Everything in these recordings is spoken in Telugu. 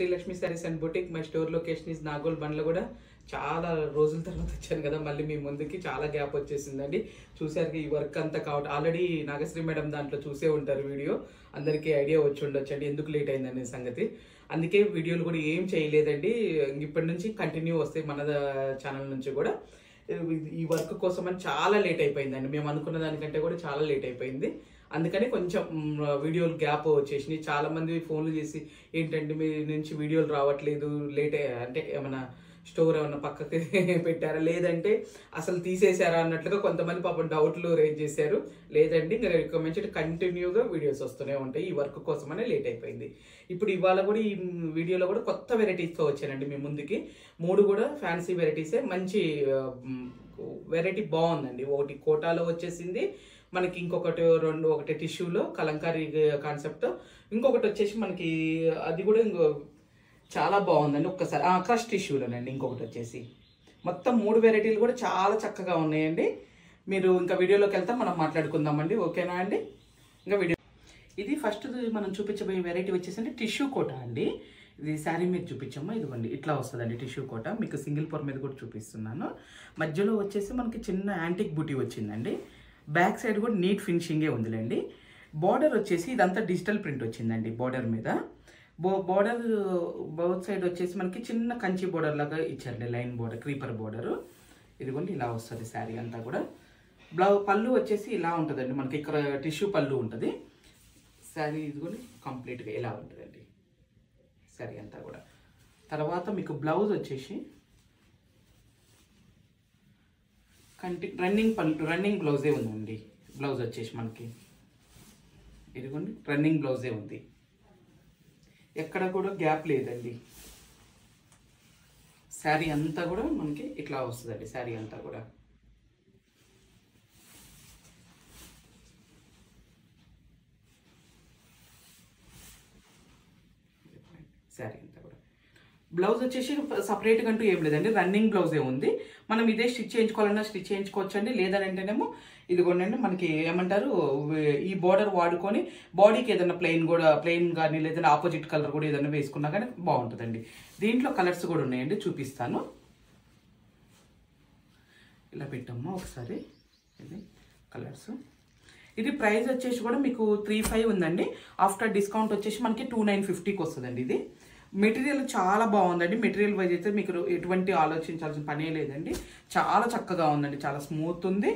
Srilakshmi saris and boutique. My store location is Nagole Bandlaguda. చాలా రోజుల తర్వాత వచ్చాను కదా మళ్ళీ మీ ముందుకి. చాలా గ్యాప్ వచ్చేసిందండి. చూసారు ఈ వర్క్ అంతా కాబట్టి ఆల్రెడీ నాగశ్రీ మేడం దాంట్లో చూసే ఉంటారు వీడియో. అందరికీ ఐడియా వచ్చి ఉండొచ్చండి ఎందుకు లేట్ అయిందనే సంగతి. అందుకే వీడియోలు కూడా ఏం చేయలేదండి. ఇప్పటి నుంచి కంటిన్యూ వస్తాయి మన ఛానల్ నుంచి కూడా. ఈ వర్క్ కోసం అని చాలా లేట్ అయిపోయిందండి. మేము అనుకున్న దానికంటే కూడా చాలా లేట్ అయిపోయింది. అందుకని కొంచెం వీడియోలు గ్యాప్ వచ్చేసినాయి. చాలా మంది ఫోన్లు చేసి ఏంటంటే మీ నుంచి వీడియోలు రావట్లేదు, లేట్ అంటే ఏమైనా స్టోర్ ఏమన్నా పక్కకి పెట్టారా, లేదంటే అసలు తీసేశారా అన్నట్లుగా కొంతమంది పాపం డౌట్లు రేజ్ చేశారు. లేదండి ఇంకా రికమెండ్ కంటిన్యూగా వీడియోస్ వస్తూనే ఉంటాయి. ఈ వర్క్ కోసమనే లేట్ అయిపోయింది. ఇప్పుడు ఇవాళ కూడా ఈ వీడియోలో కూడా కొత్త వెరైటీస్తో వచ్చానండి మీ ముందుకి. 3 కూడా ఫ్యాన్సీ వెరైటీసే. మంచి వెరైటీ బాగుందండి. ఒకటి కోటాలో వచ్చేసింది మనకి, ఇంకొకటి ఒకటి టిష్యూలో కలంకారీ కాన్సెప్ట్, ఇంకొకటి వచ్చేసి మనకి అది కూడా చాలా బాగుందండి. ఒక్కసారి క్రష్ టిష్యూలోనండి. ఇంకొకటి వచ్చేసి మొత్తం 3 వెరైటీలు కూడా చాలా చక్కగా ఉన్నాయండి. మీరు ఇంకా వీడియోలోకి వెళ్తాం, మనం మాట్లాడుకుందామండి. ఓకేనా అండి? ఇంకా వీడియో ఇది ఫస్ట్ మనం చూపించబోయే వెరైటీ వచ్చేసి టిష్యూ కోట అండి. ఇది శారీ మీద చూపించాము. ఇదిగోండి ఇట్లా వస్తుందండి టిష్యూ కోట. మీకు సింగిల్ పొర మీద కూడా చూపిస్తున్నాను. మధ్యలో వచ్చేసి మనకి చిన్న యాంటిక్ బూటీ వచ్చిందండి. బ్యాక్ సైడ్ కూడా నీట్ ఫినిషింగే ఉందిలేండి. బార్డర్ వచ్చేసి ఇదంతా డిజిటల్ ప్రింట్ వచ్చిందండి. బార్డర్ మీద బార్డర్ బౌత్ సైడ్ వచ్చేసి మనకి చిన్న కంచి బార్డర్ లాగా ఇచ్చారండి. Line border, creeper border. ఇదిగోండి ఇలా వస్తుంది శారీ అంతా కూడా. పళ్ళు వచ్చేసి ఇలా ఉంటుందండి. మనకి ఇక్కడ టిష్యూ పళ్ళు ఉంటుంది. శారీ ఇదిగోండి కంప్లీట్గా ఇలా ఉంటుందండి శారీ అంతా కూడా. తర్వాత మీకు బ్లౌజ్ వచ్చేసి రన్నింగ్ బ్లౌజే ఉందండి. బ్లౌజ్ వచ్చేసి మనకి ఇదిగోండి రన్నింగ్ బ్లౌజే ఉంది. ఎక్కడ కూడా గ్యాప్ లేదండి. శారీ అంతా కూడా మనకి ఇట్లా వస్తుందండి. శారీ అంతా కూడా శారీ అంతా కూడా. బ్లౌజ్ వచ్చేసి సపరేట్గా అంటూ ఏం లేదండి. రన్నింగ్ బ్లౌజే ఉంది. మనం ఇదే స్టిచ్ చేయించుకోవాలన్నా స్టిచ్ చేయించుకోవచ్చు అండి. లేదంటేనేమో ఇదిగోండి మనకి ఏమంటారు, ఈ బార్డర్ వాడుకొని బాడీకి ఏదైనా ప్లెయిన్ కానీ లేదంటే ఆపోజిట్ కలర్ కూడా ఏదైనా వేసుకున్నా కానీ బాగుంటుందండి. దీంట్లో కలర్స్ కూడా ఉన్నాయండి, చూపిస్తాను. ఇలా పెట్టాము ఒకసారి. ఇది కలర్స్. ఇది ప్రైస్ వచ్చేసి కూడా మీకు 3500 ఉందండి. ఆఫ్టర్ డిస్కౌంట్ వచ్చేసి మనకి 2950కి వస్తుందండి. ఇది మెటీరియల్ చాలా బాగుందండి. మెటీరియల్ వైజ్ అయితే మీకు ఎటువంటి ఆలోచించాల్సిన పనే లేదండి. చాలా చక్కగా ఉందండి. చాలా స్మూత్ ఉంది,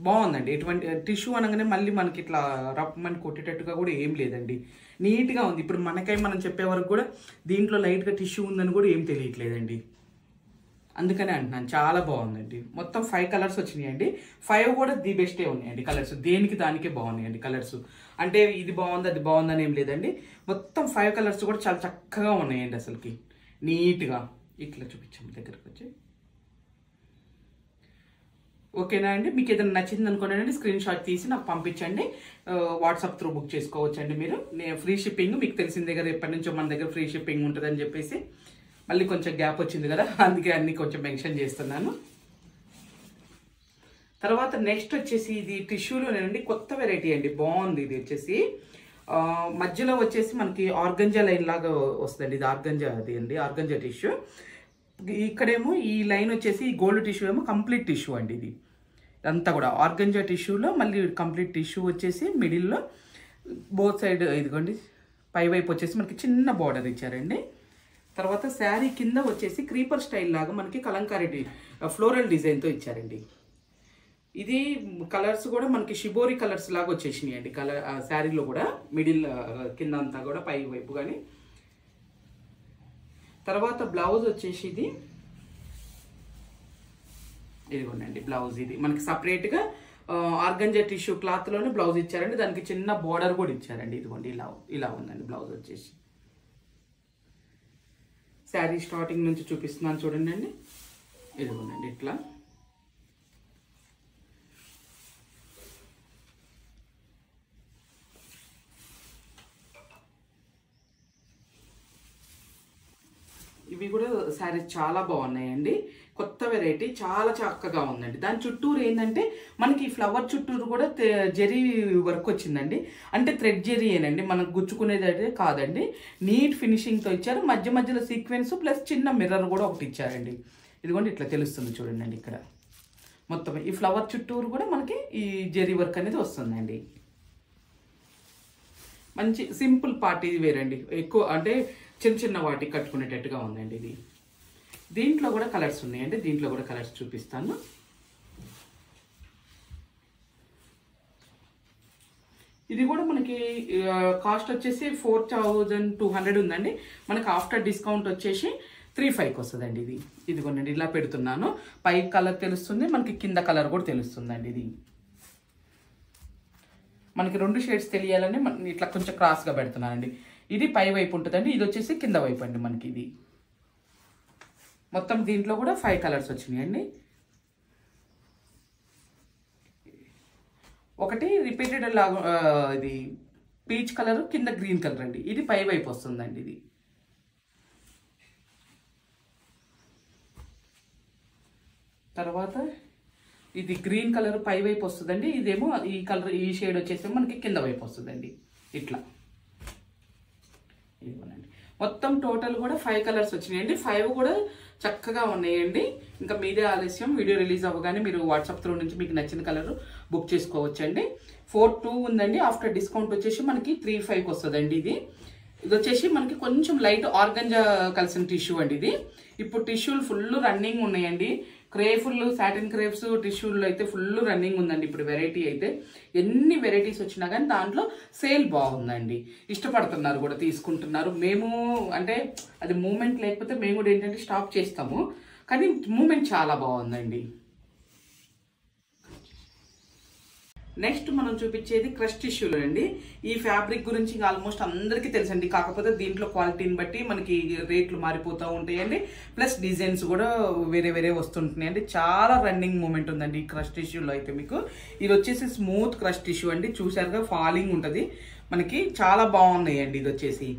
బాగుందండి. ఎటువంటి టిష్యూ అనగానే మళ్ళీ మనకి ఇట్లా రప్పమని కొట్టేటట్టుగా కూడా ఏం లేదండి. నీట్గా ఉంది. ఇప్పుడు మనం చెప్పే వరకు కూడా దీంట్లో లైట్గా టిష్యూ ఉందని కూడా ఏం తెలియట్లేదండి. అందుకనే అంటున్నాను చాలా బాగుందండి. మొత్తం 5 కలర్స్ వచ్చినాయండి. 5 కూడా ది బెస్టే ఉన్నాయండి కలర్స్. దేనికి దానికే బాగున్నాయండి కలర్స్. అంటే ఇది బాగుంది అది బాగుందని ఏం లేదండి. మొత్తం 5 కలర్స్ కూడా చాలా చక్కగా ఉన్నాయండి. అసలుకి నీట్గా ఇట్లా చూపించాము దగ్గరకు వచ్చి. ఓకేనా అండి? మీకు ఏదైనా నచ్చింది అనుకోండి, స్క్రీన్ షాట్ తీసి నాకు పంపించండి. వాట్సాప్ త్రూ బుక్ చేసుకోవచ్చండి మీరు. ఫ్రీ షిప్పింగ్ మీకు తెలిసిన దగ్గర ఎప్పటి నుంచో మన దగ్గర ఫ్రీ షిప్పింగ్ ఉంటుందని చెప్పేసి మళ్ళీ కొంచెం గ్యాప్ వచ్చింది కదా, అందుకే అన్ని కొంచెం మెన్షన్ చేస్తున్నాను. తర్వాత నెక్స్ట్ వచ్చేసి ఇది టిష్యూలోనండి కొత్త వెరైటీ అండి. బాగుంది. ఇది వచ్చేసి మధ్యలో వచ్చేసి మనకి ఆర్గంజా లైన్ లాగా వస్తుందండి. ఇది ఆర్గంజా అది అండి, ఆర్గంజా టిష్యూ. ఇక్కడేమో ఈ లైన్ వచ్చేసి గోల్డ్ టిష్యూ ఏమో కంప్లీట్ టిష్యూ అండి. ఇది అంతా కూడా ఆర్గంజా టిష్యూలో మళ్ళీ కంప్లీట్ టిష్యూ వచ్చేసి మిడిల్లో బోత్ సైడ్ ఇదిగోండి పై వైపు వచ్చేసి మనకి చిన్న బార్డర్ ఇచ్చారండి. తర్వాత శారీ కింద వచ్చేసి క్రీపర్ స్టైల్ లాగా మనకి కలంకారీ ఫ్లోరల్ డిజైన్తో ఇచ్చారండి. ఇది కలర్స్ కూడా మనకి షిబోరి కలర్స్ లాగా వచ్చేసినాయి అండి. శారీలో కూడా మిడిల్ కింద అంతా కూడా పై వైపు కానీ. తర్వాత బ్లౌజ్ వచ్చేసి ఇదిగోండి బ్లౌజ్. ఇది మనకి సపరేట్గా ఆర్గంజా టిష్యూ క్లాత్లోనే బ్లౌజ్ ఇచ్చారండి. దానికి చిన్న బార్డర్ కూడా ఇచ్చారండి. ఇదిగోండి ఇలా ఉందండి బ్లౌజ్ వచ్చేసి. శారీ స్టార్టింగ్ నుంచి చూపిస్తున్నాను చూడండి అండి. ఇదిగోండి ఇట్లా. ఇవి కూడా శారీస్ చాలా బాగున్నాయండి. కొత్త వెరైటీ, చాలా చక్కగా ఉందండి. దాని చుట్టూరు ఏంటంటే మనకి ఫ్లవర్ చుట్టూరు కూడా జెరీ వర్క్ వచ్చిందండి. అంటే థ్రెడ్ జెరీ ఏనండి, మనకు గుచ్చుకునేది అయితే కాదండి. నీట్ ఫినిషింగ్తో ఇచ్చారు. మధ్య మధ్యలో సీక్వెన్స్ ప్లస్ చిన్న మిర్రర్ కూడా ఒకటి ఇచ్చారండి. ఇదిగోండి ఇట్లా తెలుస్తుంది చూడండి. ఇక్కడ మొత్తం ఈ ఫ్లవర్ చుట్టూరు కూడా మనకి ఈ జెరీ వర్క్ అనేది వస్తుందండి. మంచి సింపుల్ పార్టీ వేర్ అండి. ఎక్కువ అంటే చిన్న చిన్న వాటికి కట్టుకునేటట్టుగా ఉందండి ఇది. దీంట్లో కూడా కలర్స్ ఉన్నాయండి. దీంట్లో కూడా కలర్స్ చూపిస్తాను. ఇది కూడా మనకి కాస్ట్ వచ్చేసి 4200 ఉందండి. మనకి ఆఫ్టర్ డిస్కౌంట్ వచ్చేసి 3500 వస్తుందండి. ఇది కొనండి, ఇలా పెడుతున్నాను. పై కలర్ తెలుస్తుంది, మనకి కింద కలర్ కూడా తెలుస్తుందండి. ఇది మనకి 2 షేడ్స్ తెలియాలని ఇట్లా కొంచెం క్రాస్గా పెడుతున్నానండి. ఇది పై వైపు ఉంటుందండి, ఇది వచ్చేసి కింద వైపు అండి. మనకి ఇది మొత్తం దీంట్లో కూడా 5 కలర్స్ వచ్చినాయండి. ఒకటి రిపీటెడ్ లాగా ఇది పీచ్ కలర్, కింద గ్రీన్ కలర్ అండి. ఇది పై వైపు వస్తుందండి. ఇది తర్వాత ఇది గ్రీన్ కలర్ పై వైపు వస్తుందండి. ఇదేమో ఈ కలర్, ఈ షేడ్ వచ్చేసి మనకి కింద వైపు వస్తుందండి. ఇట్లా ఇదిగోనండి. మొత్తం టోటల్ కూడా 5 కలర్స్ వచ్చినాయండి. 5 కూడా చక్కగా ఉన్నాయండి. ఇంకా మీదే ఆలస్యం, వీడియో రిలీజ్ అవ్వగానే మీరు వాట్సాప్ త్రూ నుంచి మీకు నచ్చిన కలర్ బుక్ చేసుకోవచ్చండి. 42 ఉందండి. ఆఫ్టర్ డిస్కౌంట్ వచ్చేసి మనకి 35కి వస్తుందండి. ఇది వచ్చేసి మనకి కొంచెం లైట్ ఆర్గంజా కలిసిన టిష్యూ అండి. ఇది ఇప్పుడు టిష్యూలు ఫుల్ రన్నింగ్ ఉన్నాయండి. క్రేఫుల్ సాటిన్ క్రేప్స్ టిష్యూల్లో అయితే ఫుల్ రన్నింగ్ ఉందండి. ఇప్పుడు వెరైటీ అయితే ఎన్ని వెరైటీస్ వచ్చినా కానీ దాంట్లో సేల్ బాగుందండి. ఇష్టపడుతున్నారు కూడా, తీసుకుంటున్నారు. మేము అంటే అది మూమెంట్ లేకపోతే మేము కూడా ఏంటంటే స్టాప్ చేస్తాము, కానీ మూమెంట్ చాలా బాగుందండి. నెక్స్ట్ మనం చూపించేది క్రష్ టిష్యూలో అండి. ఈ ఫ్యాబ్రిక్ గురించి ఆల్మోస్ట్ అందరికీ తెలుసండి. కాకపోతే దీంట్లో క్వాలిటీని బట్టి మనకి రేట్లు మారిపోతూ ఉంటాయండి. ప్లస్ డిజైన్స్ కూడా వేరే వేరే వస్తుంటున్నాయండి. చాలా రన్నింగ్ మూమెంట్ ఉందండి ఈ క్రష్ టిష్యూలో అయితే. మీకు ఇది వచ్చేసి స్మూత్ క్రష్ టిష్యూ అండి. చూసారుగా ఫాలింగ్ ఉంటుంది మనకి. చాలా బాగున్నాయండి. ఇది వచ్చేసి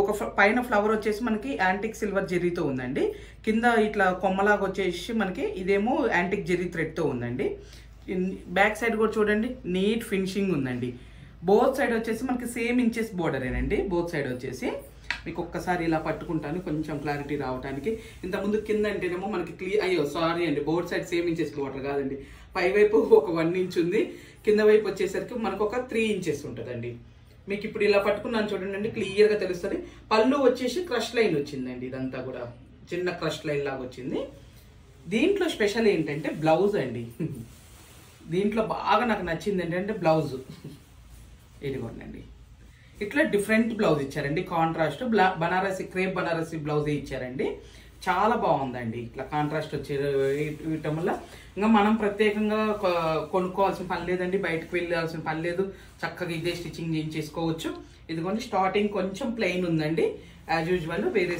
ఒక పైన ఫ్లవర్ వచ్చేసి మనకి యాంటిక్ సిల్వర్ జెర్రీతో ఉందండి. కింద ఇట్లా కొమ్మలాగా వచ్చేసి మనకి ఇదేమో యాంటిక్ జెర్రీ థ్రెడ్తో ఉందండి. బ్యాక్ సైడ్ కూడా చూడండి, నీట్ ఫినిషింగ్ ఉందండి. బోత్ సైడ్ వచ్చేసి మనకి సేమ్ ఇంచెస్ బోర్డరేనండి. బోత్ సైడ్ వచ్చేసి మీకు ఒక్కసారి ఇలా పట్టుకుంటాను కొంచెం క్లారిటీ రావడానికి. ఇంతకుముందు కింద అంటేనేమో మనకి సారీ అండి, both side same inches border కాదండి. పై వైపు ఒక 1 ఇంచ్ ఉంది, కింద వైపు వచ్చేసరికి మనకు ఒక 3 ఇంచెస్ ఉంటుందండి. మీకు ఇప్పుడు ఇలా పట్టుకున్నాను చూడండి, క్లియర్గా తెలుస్తుంది. పళ్ళు వచ్చేసి క్రష్ లైన్ వచ్చిందండి. ఇదంతా కూడా చిన్న క్రష్ లైన్ లాగా వచ్చింది. దీంట్లో స్పెషల్ ఏంటంటే బ్లౌజ్ అండి. దీంట్లో బాగా నాకు నచ్చింది ఏంటంటే బ్లౌజ్. ఇదిగోండి, ఇట్లా డిఫరెంట్ బ్లౌజ్ ఇచ్చారండి. కాంట్రాస్ట్ బనారసి, క్రేప్ బనారసి బ్లౌజే ఇచ్చారండి. చాలా బాగుందండి. ఇట్లా కాంట్రాస్ట్ వచ్చేయటం వల్ల ఇంకా మనం ప్రత్యేకంగా కొనుక్కోవాల్సిన పని లేదండి, బయటకు వెళ్ళాల్సిన పని లేదు. చక్కగా ఇదే స్టిచ్చింగ్ చేయించేసుకోవచ్చు. ఇదిగోండి స్టార్టింగ్ కొంచెం ప్లెయిన్ ఉందండి యాజ్ యూజువల్. వేరే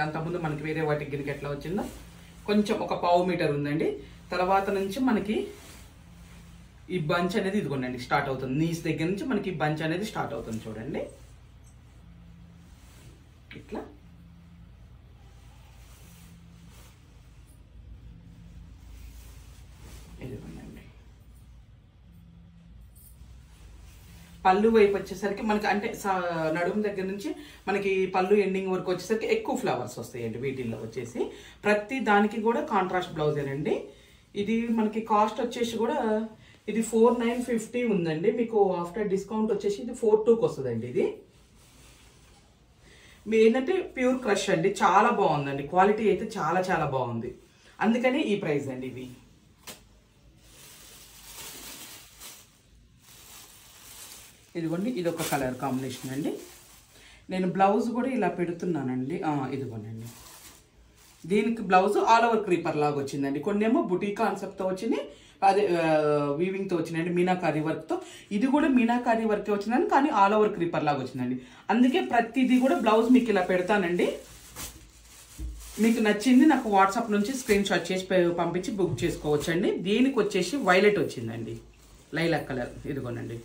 అంతకుముందు మనకి వేరే వాటికి గిరికి ఎట్లా వచ్చిందో కొంచెం ఒక 1/2 మీటర్ ఉందండి. తర్వాత నుంచి మనకి ఈ బంచ్ అనేది ఇదిగోండి స్టార్ట్ అవుతుంది. నీస్ దగ్గర నుంచి మనకి ఈ బంచ్ అనేది స్టార్ట్ అవుతుంది చూడండి. ఇట్లా ఇదిగోండి. పళ్ళు వైపు వచ్చేసరికి మనకి అంటే నడుము దగ్గర నుంచి మనకి పళ్ళు ఎండింగ్ వరకు వచ్చేసరికి ఎక్కువ ఫ్లవర్స్ వస్తాయండి. వీటిల్లో వచ్చేసి ప్రతి దానికి కూడా కాంట్రాస్ట్ బ్లౌజేనండి. ఇది మనకి కాస్ట్ వచ్చేసి కూడా ఇది 4950 ఉందండి. మీకు ఆఫ్టర్ డిస్కౌంట్ వచ్చేసి ఇది 42కి వస్తుందండి. ఇది మీ ఏంటంటే ప్యూర్ క్రష్ అండి. చాలా బాగుందండి. క్వాలిటీ అయితే చాలా చాలా బాగుంది. అందుకని ఈ ప్రైస్ అండి. ఇది ఇదిగోండి, ఇది ఒక కలర్ కాంబినేషన్ అండి. నేను బ్లౌజ్ కూడా ఇలా పెడుతున్నానండి. ఇదిగోనండి, దీనికి బ్లౌజ్ ఆల్ ఓవర్ క్రీపర్ లాగా వచ్చిందండి. కొన్నేమో బుటీ కాన్సెప్ట్తో వచ్చింది, అదే వీవింగ్తో వచ్చిందండి, మీనాకారీ వర్క్తో. ఇది కూడా మీనాకారీ వర్క్ వచ్చిందండి, కానీ ఆల్ ఓవర్ క్రీపర్ లాగా వచ్చిందండి. అందుకే ప్రతిదీ కూడా బ్లౌజ్ మీకు ఇలా పెడతానండి. మీకు నచ్చింది నాకు వాట్సాప్ నుంచి స్క్రీన్ షాట్ చేసి పంపించి బుక్ చేసుకోవచ్చండి. దీనికి వచ్చేసి వైలెట్ వచ్చిందండి, లైలాక్ కలర్. ఇదిగోనండి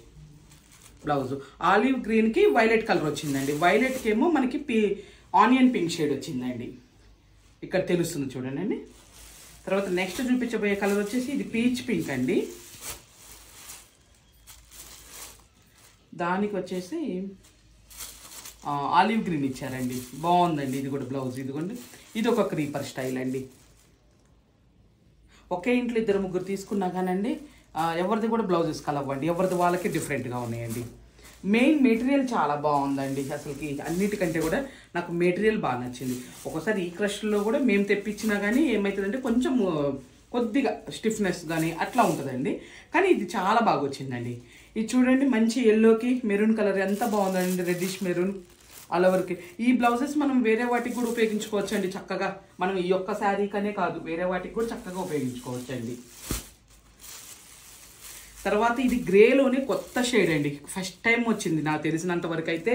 బ్లౌజ్ ఆలివ్ గ్రీన్కి వైలెట్ కలర్ వచ్చిందండి. వైలెట్కి ఏమో మనకి ఆనియన్ పింక్ షేడ్ వచ్చిందండి. ఇక్కడ తెలుస్తుంది చూడండి. తర్వాత నెక్స్ట్ చూపించబోయే కలర్ వచ్చేసి ఇది పీచ్ పింక్ అండి. దానికి వచ్చేసి ఆలివ్ గ్రీన్ ఇచ్చారండి. బాగుందండి. ఇది కూడా బ్లౌజ్ ఇదిగోండి. ఇది ఒక క్రీపర్ స్టైల్ అండి. ఒకే ఇంట్లో 2-3 తీసుకున్నా కానండి ఎవరిది కూడా బ్లౌజెస్ కలవ్వండి. ఎవరిది వాళ్ళకి డిఫరెంట్గా ఉన్నాయండి. మెయిన్ మెటీరియల్ చాలా బాగుందండి. అసలుకి అన్నిటికంటే కూడా నాకు మెటీరియల్ బాగా నచ్చింది. ఒకసారి ఈ క్రష్లో కూడా మేము తెప్పించినా కానీ ఏమవుతుందంటే కొంచెం కొద్దిగా స్టిఫ్నెస్ కానీ అట్లా ఉంటుందండి. కానీ ఇది చాలా బాగా వచ్చిందండి. ఇది చూడండి, మంచి ఎల్లోకి మెరూన్ కలర్ ఎంత బాగుందండి. రెడ్డిష్ మెరూన్ ఆల్ ఓవర్కి. ఈ బ్లౌజెస్ మనం వేరే వాటికి కూడా ఉపయోగించుకోవచ్చు అండి చక్కగా. మనం ఈ ఒక్క శారీకనే కాదు, వేరే వాటికి కూడా చక్కగా ఉపయోగించుకోవచ్చు అండి. తర్వాత ఇది గ్రేలోనే కొత్త షేడ్ అండి. ఫస్ట్ టైం వచ్చింది నాకు తెలిసినంత వరకు అయితే.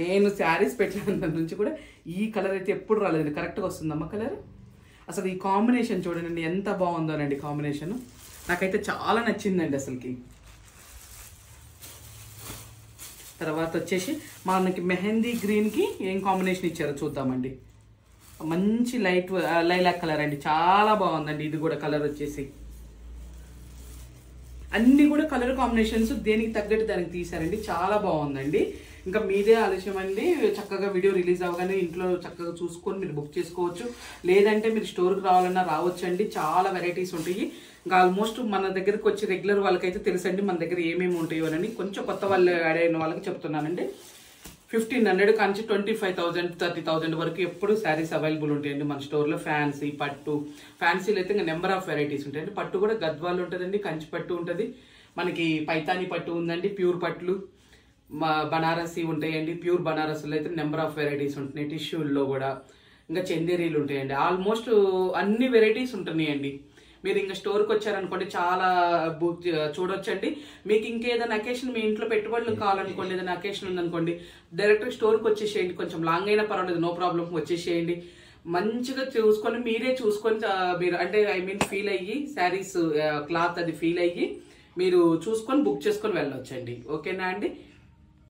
నేను శారీస్ పెట్టినంత నుంచి కూడా ఈ కలర్ అయితే ఎప్పుడు రాలేదండి. కరెక్ట్గా వస్తుందమ్మ కలర్. అసలు ఈ కాంబినేషన్ చూడండి ఎంత బాగుందోనండి. కాంబినేషన్ నాకైతే చాలా నచ్చిందండి అసలుకి. తర్వాత వచ్చేసి మనకి మెహందీ గ్రీన్కి ఏం కాంబినేషన్ ఇచ్చారో చూద్దామండి. మంచి లైట్ లైలాక్ కలర్ అండి. చాలా బాగుందండి. ఇది కూడా కలర్ వచ్చేసి అన్నీ కూడా కలర్ కాంబినేషన్స్ దేనికి తగ్గట్టు దానికి తీసారండి. చాలా బాగుందండి. ఇంకా మీదే ఆలస్యం అండి. చక్కగా వీడియో రిలీజ్ అవ్వగానే ఇంట్లో చక్కగా చూసుకొని మీరు బుక్ చేసుకోవచ్చు. లేదంటే మీరు స్టోర్కి రావాలన్నా రావచ్చు అండి. చాలా వెరైటీస్ ఉంటాయి. ఇంకా ఆల్మోస్ట్ మన దగ్గరకు వచ్చి రెగ్యులర్ వాళ్ళకైతే తెలుసండి మన దగ్గర ఏమేమి ఉంటాయో అని. కొంచెం కొత్త వాళ్ళు యాడ్ అయిన వాళ్ళకి చెప్తున్నానండి. 1500 కాంచి 25,000 30,000 వరకు ఎప్పుడు శారీస్ అవైలబుల్ ఉంటాయండి మన స్టోర్లో. ఫ్యాన్సీ, పట్టు. ఫ్యాన్సీలో అయితే ఇంకా నెంబర్ ఆఫ్ వెరైటీస్ ఉంటాయండి. పట్టు కూడా గద్వాలు ఉంటుందండి, కంచి పట్టు ఉంటుంది, మనకి పైతానీ పట్టు ఉందండి, ప్యూర్ పట్లు, బనారసీ ఉంటాయండి. ప్యూర్ బనారస్లో అయితే నెంబర్ ఆఫ్ వెరైటీస్ ఉంటున్నాయి. టిష్యూల్లో కూడా ఇంకా చందేరీలు ఉంటాయండి. ఆల్మోస్ట్ అన్ని వెరైటీస్ ఉంటున్నాయండి. మీరు ఇంకా స్టోర్కి వచ్చారనుకోండి చాలా బుక్ చూడొచ్చండి. మీకు ఇంకేదైనా అకేషన్ మీ ఇంట్లో పెట్టుబడులు కావాలనుకోండి, ఏదైనా అకేషన్ ఉందనుకోండి, డైరెక్ట్గా స్టోర్కి వచ్చేసేయండి. కొంచెం లాంగ్ అయినా పర్వాలేదు, నో ప్రాబ్లం, వచ్చేసేయండి. మంచిగా చూసుకొని మీరే చూసుకొని మీరు అంటే ఫీల్ అయ్యి శారీస్ క్లాత్ అది ఫీల్ అయ్యి మీరు చూసుకొని బుక్ చేసుకొని వెళ్ళొచ్చండి. ఓకేనా అండి?